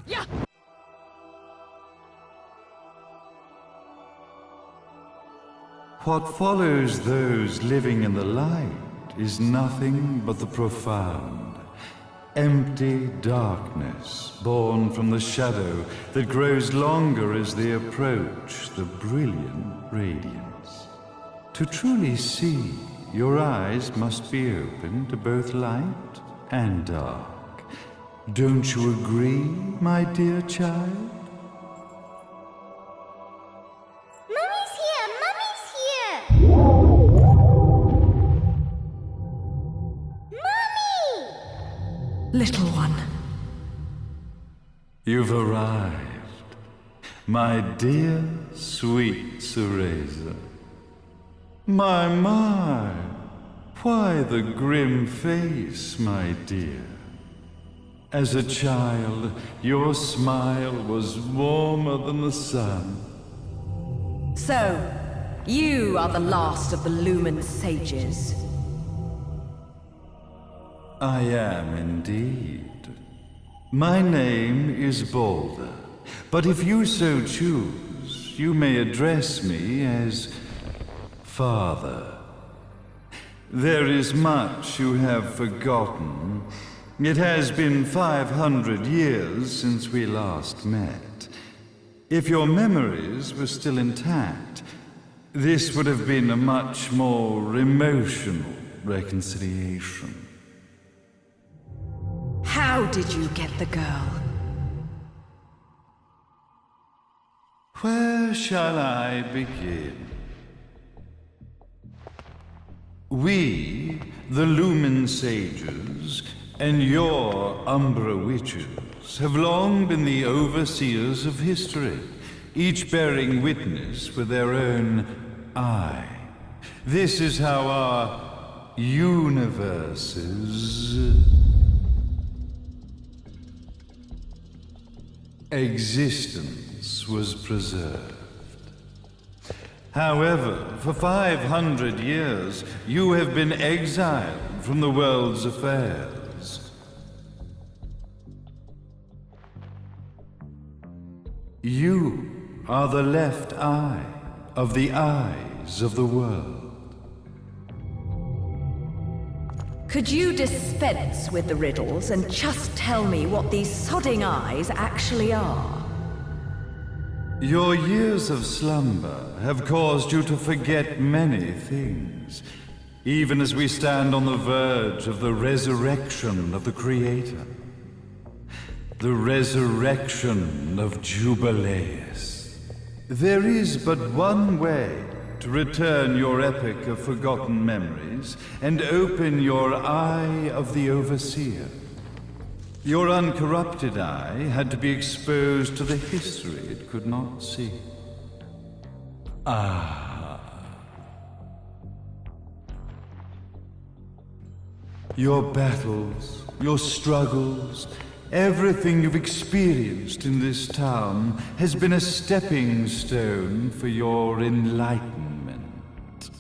Yeah. What follows those living in the light is nothing but the profound, empty darkness born from the shadow that grows longer as they approach the brilliant radiance. To truly see, your eyes must be open to both light and dark. Don't you agree, my dear child? Mummy's here! Mummy's here! Mummy! Little one. You've arrived, my dear, sweet Cereza. My, why the grim face, my dear? As a child, your smile was warmer than the sun. So, you are the last of the Lumen sages. I am indeed. My name is Balder, but if you so choose, you may address me as Father. There is much you have forgotten. It has been 500 years since we last met. If your memories were still intact, this would have been a much more emotional reconciliation. How did you get the girl? Where shall I begin? We, the Lumen Sages, and your Umbra Witches, have long been the overseers of history, each bearing witness with their own eye. This is how our universes existence was preserved. However, for 500 years, you have been exiled from the world's affairs. You are the left eye of the eyes of the world. Could you dispense with the riddles and just tell me what these sodding eyes actually are? Your years of slumber have caused you to forget many things, even as we stand on the verge of the resurrection of the Creator. The resurrection of Jubileus. There is but one way to return your epic of forgotten memories and open your eye of the Overseer. Your uncorrupted eye had to be exposed to the history it could not see. Your battles, your struggles, everything you've experienced in this town has been a stepping stone for your enlightenment.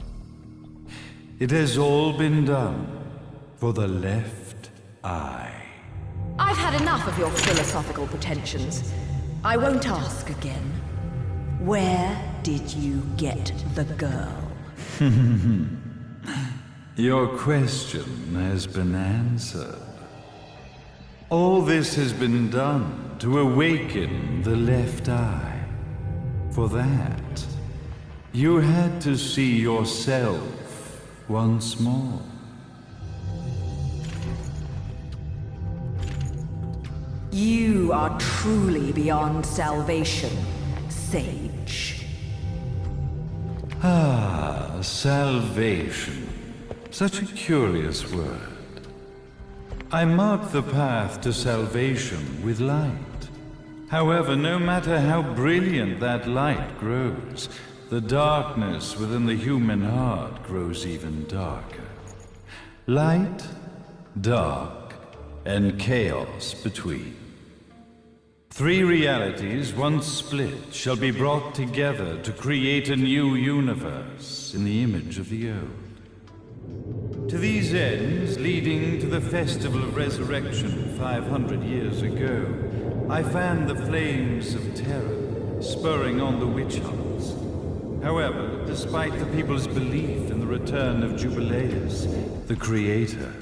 It has all been done for the left eye. I've had enough of your philosophical pretensions. I won't ask again. Where did you get the girl? Your question has been answered. All this has been done to awaken the left eye. For that, you had to see yourself once more. You are truly beyond salvation, sage. Salvation. Such a curious word. I mark the path to salvation with light. However, no matter how brilliant that light grows, the darkness within the human heart grows even darker. Light, dark, and chaos between. Three realities, once split, shall be brought together to create a new universe in the image of the old. To these ends, leading to the Festival of Resurrection 500 years ago, I fanned the flames of terror, spurring on the witch hunts. However, despite the people's belief in the return of Jubileus, the creator,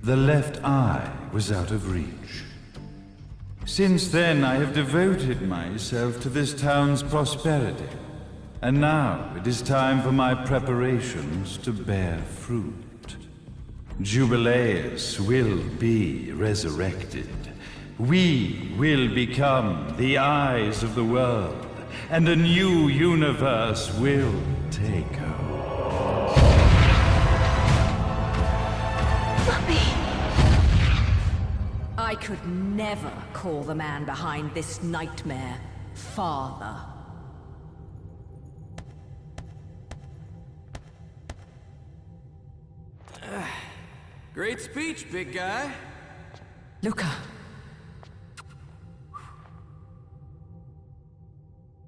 the left eye was out of reach. Since then, I have devoted myself to this town's prosperity. And now it is time for my preparations to bear fruit. Jubileus will be resurrected. We will become the eyes of the world, and a new universe will take hold. Mummy! I could never call the man behind this nightmare father. Great speech, big guy. Luca.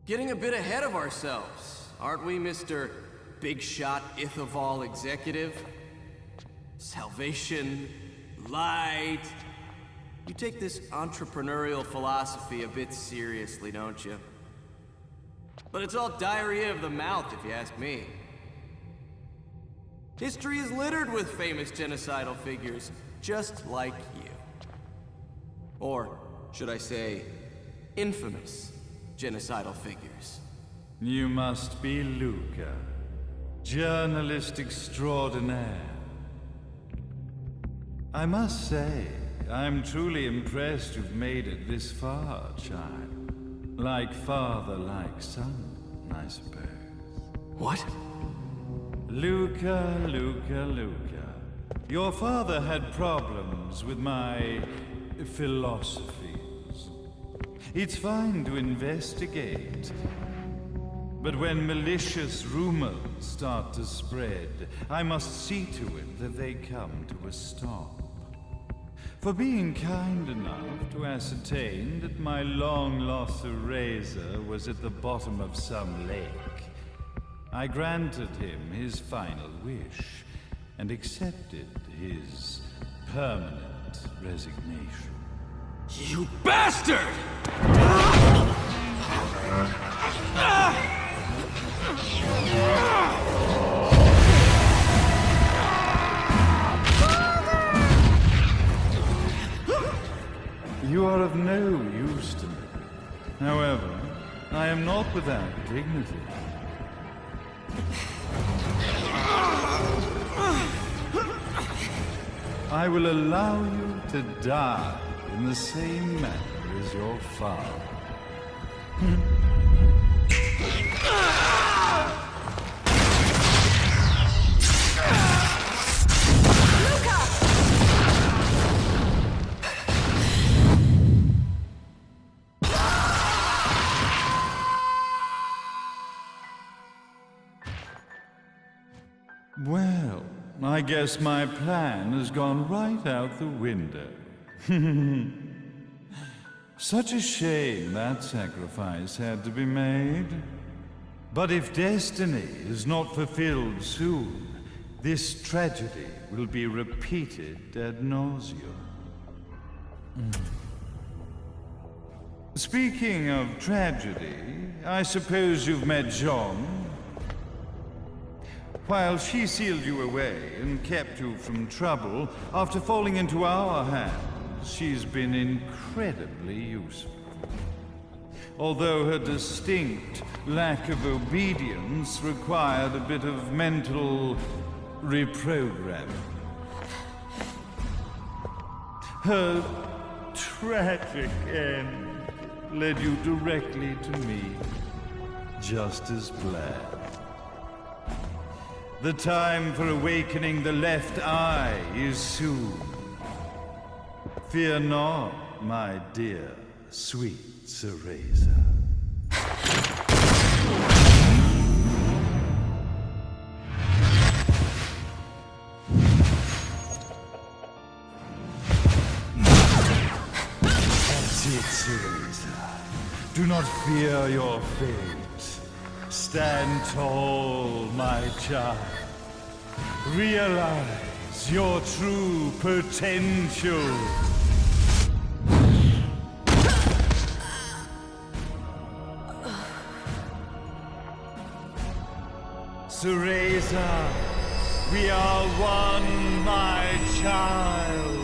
Getting a bit ahead of ourselves, aren't we, Mr. Big Shot Ithoval Executive? Salvation, light. You take this entrepreneurial philosophy a bit seriously, don't you? But it's all diarrhea of the mouth, if you ask me. History is littered with famous genocidal figures, just like you. Or, should I say, infamous genocidal figures. You must be Luca, journalist extraordinaire. I must say, I'm truly impressed you've made it this far, child. Like father, like son, I suppose. What? Luca, Luca, Luca. Your father had problems with my philosophies. It's fine to investigate, but when malicious rumors start to spread, I must see to it that they come to a stop. For being kind enough to ascertain that my long-lost eraser was at the bottom of some lake, I granted him his final wish and accepted his permanent resignation. You bastard! You are of no use to me. However, I am not without dignity. I will allow you to die in the same manner as your father. Well, I guess my plan has gone right out the window. Such a shame that sacrifice had to be made. But if destiny is not fulfilled soon, this tragedy will be repeated ad nauseum. Speaking of tragedy, I suppose you've met Jean. While she sealed you away and kept you from trouble, after falling into our hands, she's been incredibly useful. Although her distinct lack of obedience required a bit of mental reprogramming. Her tragic end led you directly to me, just as planned. The time for awakening the left eye is soon. Fear not, my dear, sweet Cereza. That's it, Cereza. Do not fear your fate. Stand tall, my child. Realize your true potential. Cereza, we are one, my child.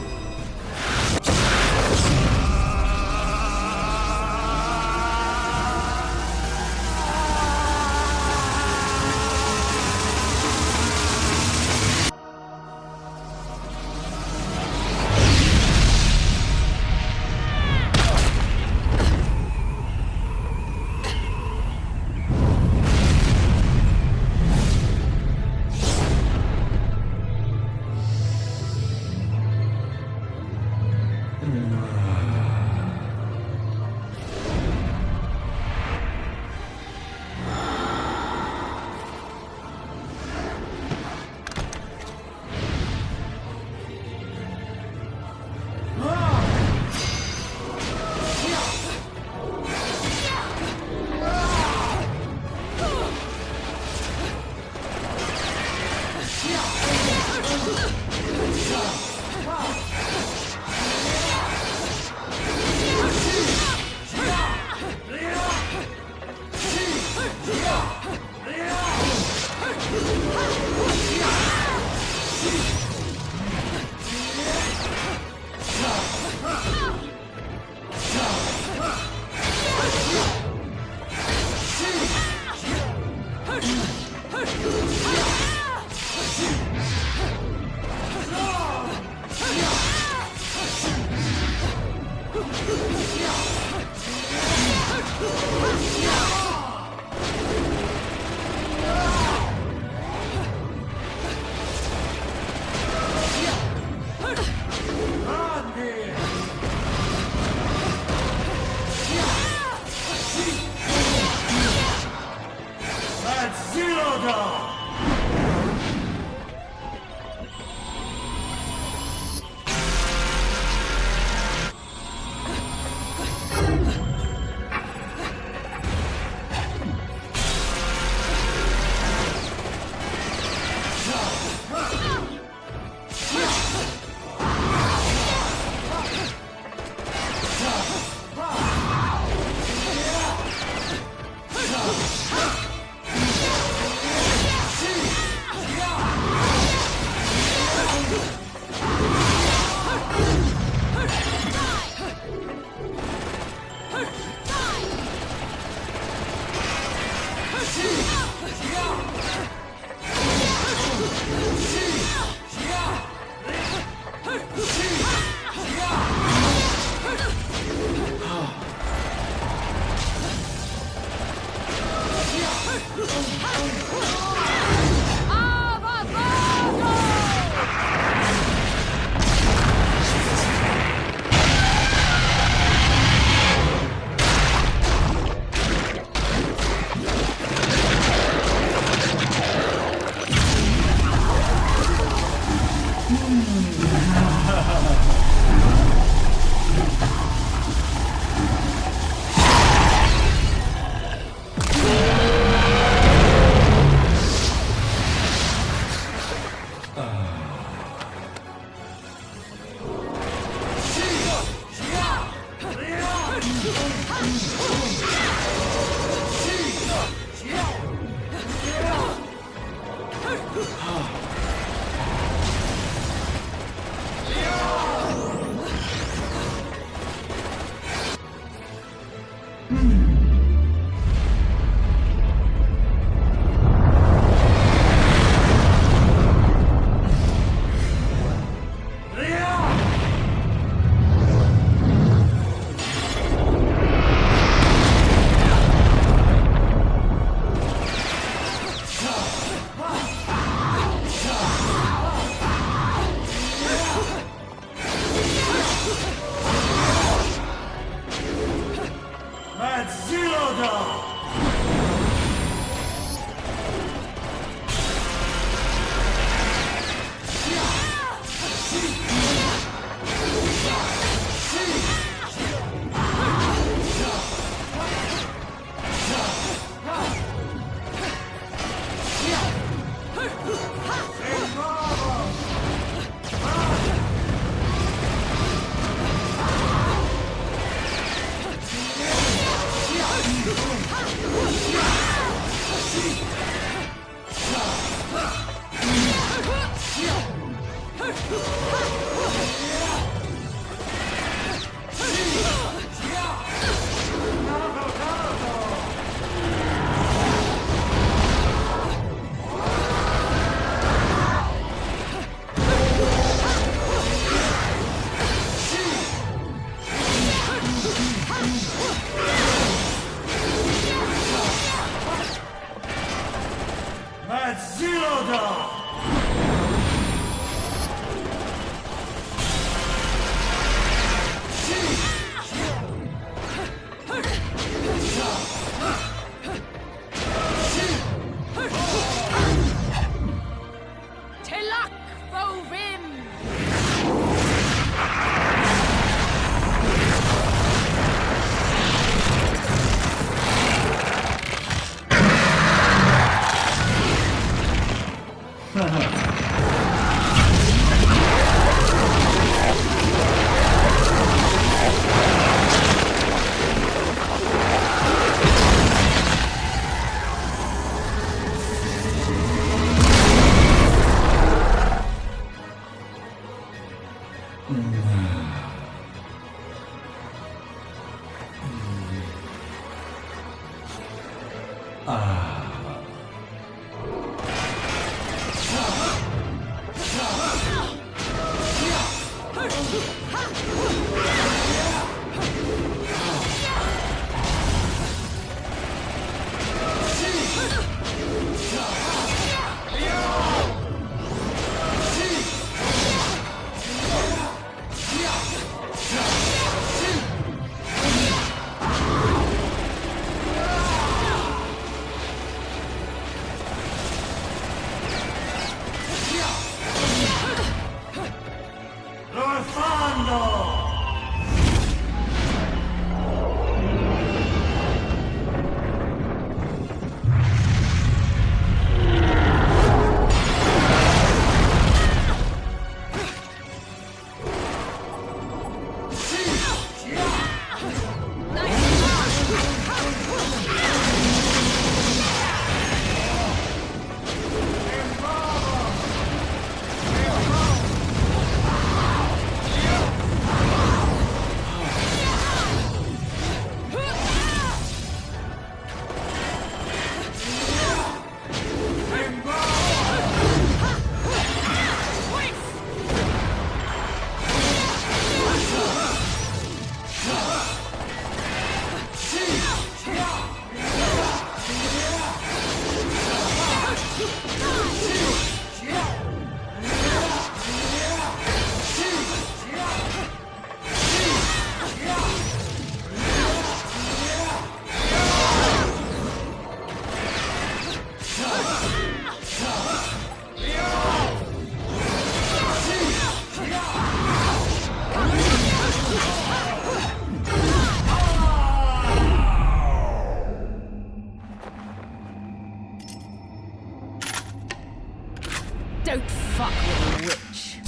Don't fuck with a witch.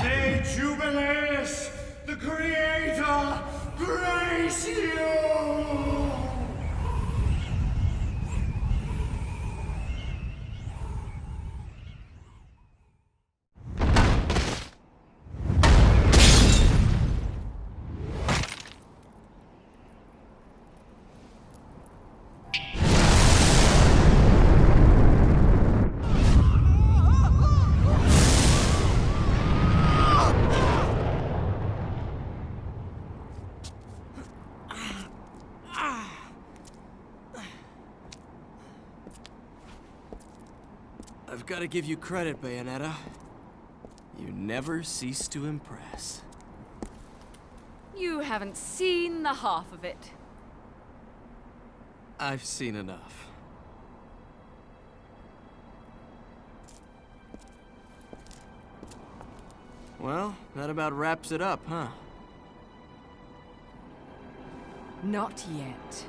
May Jubileus, the Creator, grace you! I've got to give you credit, Bayonetta. You never cease to impress. You haven't seen the half of it. I've seen enough. Well, that about wraps it up, huh? Not yet.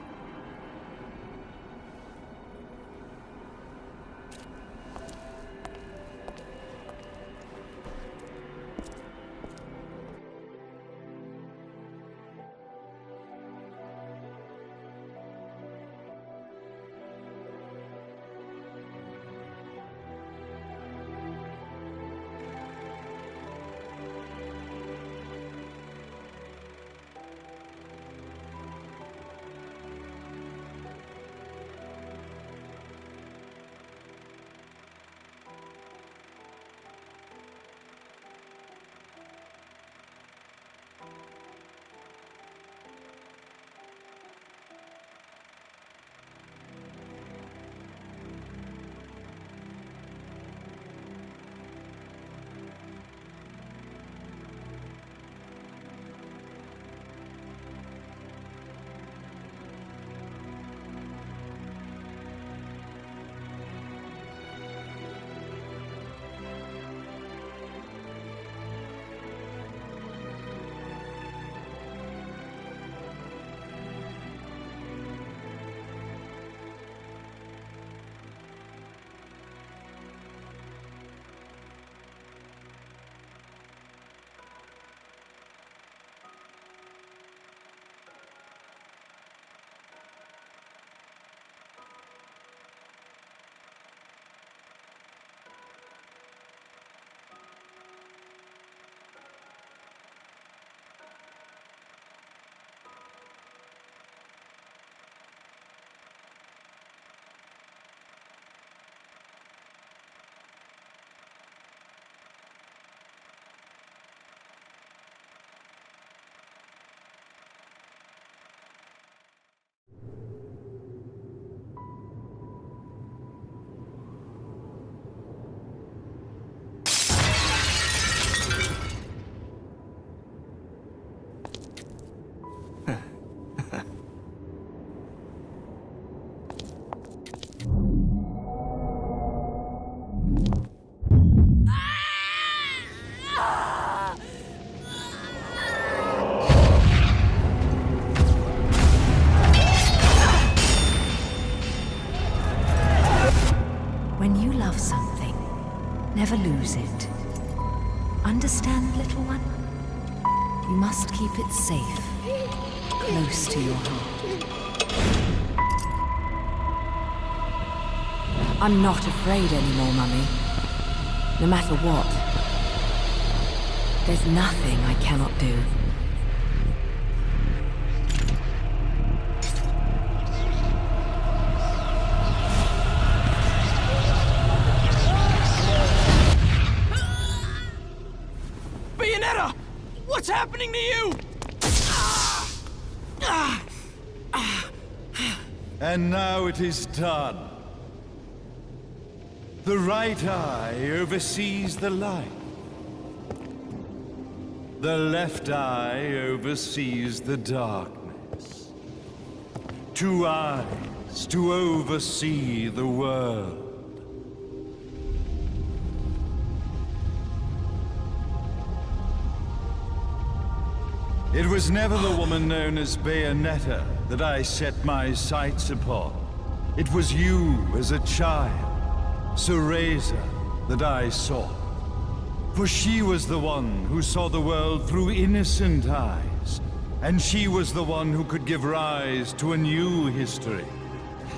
something. Never lose it. Understand, little one? You must keep it safe, close to your heart. I'm not afraid anymore, Mummy. No matter what. There's nothing I cannot do. Bayonetta! What's happening to you? And now it is done. The right eye oversees the light. The left eye oversees the darkness. 2 eyes to oversee the world. It was never the woman known as Bayonetta that I set my sights upon. It was you as a child, Cereza, that I sought. For she was the one who saw the world through innocent eyes, and she was the one who could give rise to a new history.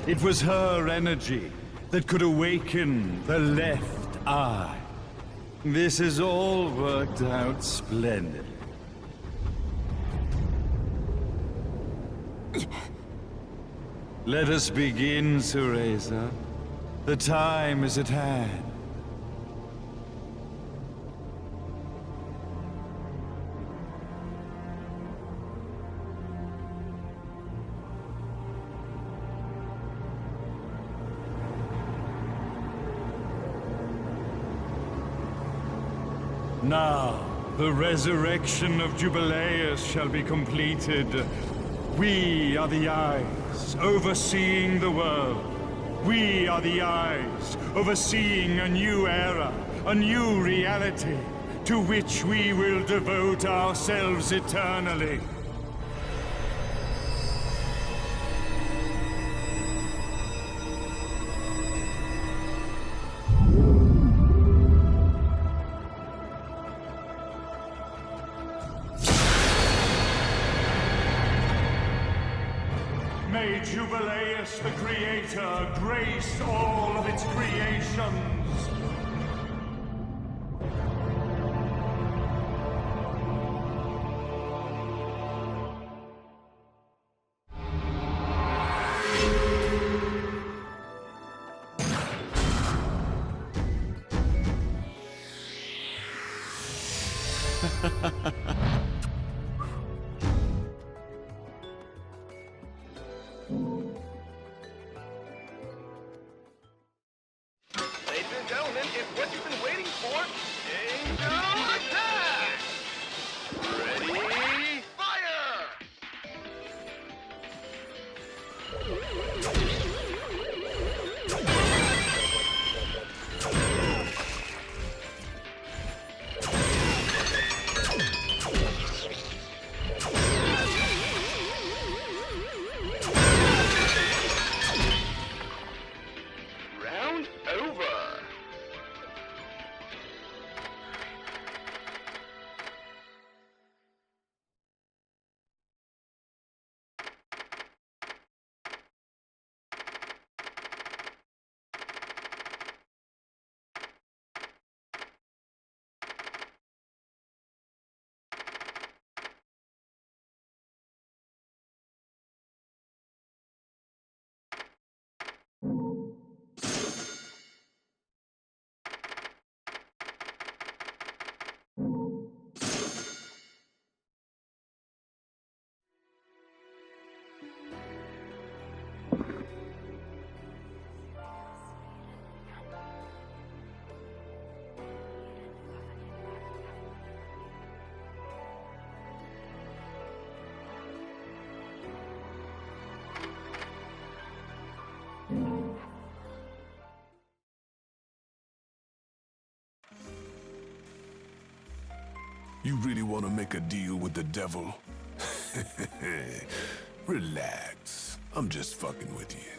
It was her energy that could awaken the left eye. This has all worked out splendidly. Let us begin, Cereza. The time is at hand. Now, the resurrection of Jubileus shall be completed. We are the eyes, overseeing the world. We are the eyes, overseeing a new era, a new reality, to which we will devote ourselves eternally. May Jubileus the Creator grace all of its creations. Ladies and gentlemen, it's what you've been waiting for. Angel attack! Ready, fire! Round over. You really want to make a deal with the devil? Relax. I'm just fucking with you.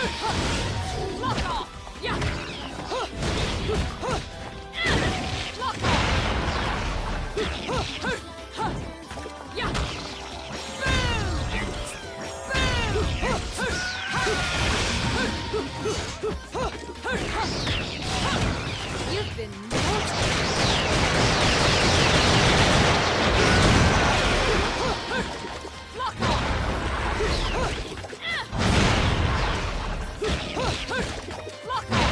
Lock off! Yeah! Lock off! Yeah! You've been Lock off! Lock off!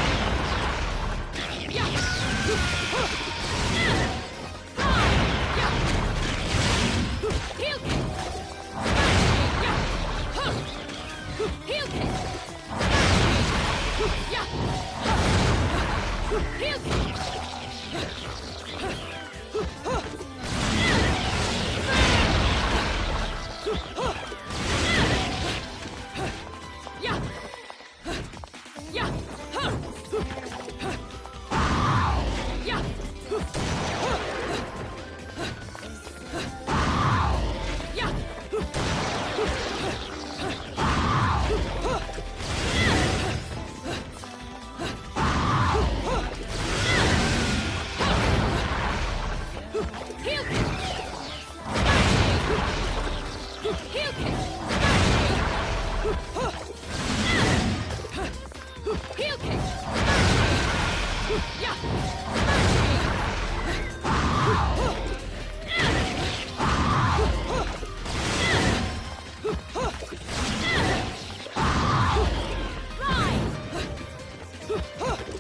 Yeah! Heel kick! Yeah! Heel kick! Yeah! Heel kick! Yeah! Yeah! Yeah! Yeah! Heel kick! Heel kick! Heel kick! Yeah! Right!